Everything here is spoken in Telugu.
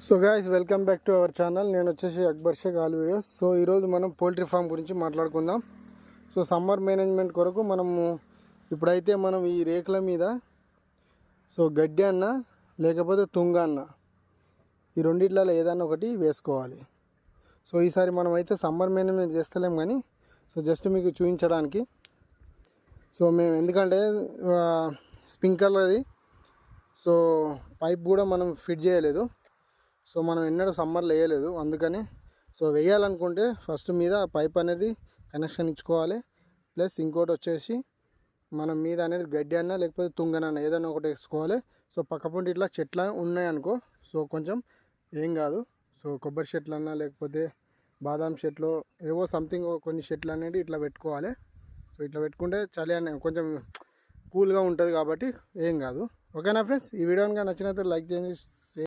So guys welcome back to our channel. నేను వచ్చేసి అక్బర్ షేక్ ఆల్ వీడియోస్. సో ఈరోజు మనం పోల్ట్రీ ఫామ్ గురించి మాట్లాడుకుందాం. సో సమ్మర్ మేనేజ్మెంట్ కొరకు మనము ఇప్పుడైతే మనం ఈ రేకుల మీద సో గడ్డి అన్న లేకపోతే తుంగ అన్న ఈ రెండిట్లలో ఏదన్నా ఒకటి వేసుకోవాలి. సో ఈసారి మనం అయితే సమ్మర్ మేనేజ్మెంట్ చేస్తలేం కానీ సో జస్ట్ మీకు చూపించడానికి. సో మేము ఎందుకంటే స్ప్రింక్లర్ది సో పైప్ కూడా మనం ఫిట్ చేయలేదు. సో మనం ఎన్నడూ సమ్మర్లో వేయలేదు, అందుకని సో వేయాలనుకుంటే ఫస్ట్ మీద పైప్ అనేది కనెక్షన్ ఇచ్చుకోవాలి. ప్లస్ ఇంకోటి వచ్చేసి మనం మీద అనేది గడ్డి అన్న లేకపోతే తుంగనన్న ఏదైనా ఒకటి వేసుకోవాలి. సో పక్కపొంటి ఇట్లా చెట్లు ఉన్నాయనుకో సో కొంచెం ఏం కాదు. సో కొబ్బరి చెట్లు అన్నా లేకపోతే బాదాం చెట్లు ఏవో సంథింగ్ కొన్ని చెట్లు అనేది ఇట్లా పెట్టుకోవాలి. సో ఇట్లా పెట్టుకుంటే చలి అనే కొంచెం కూల్గా ఉంటుంది కాబట్టి ఏం కాదు. ఓకేనా ఫ్రెండ్స్, ఈ వీడియో కనుక నచ్చినట్లయితే లైక్ చేయండి,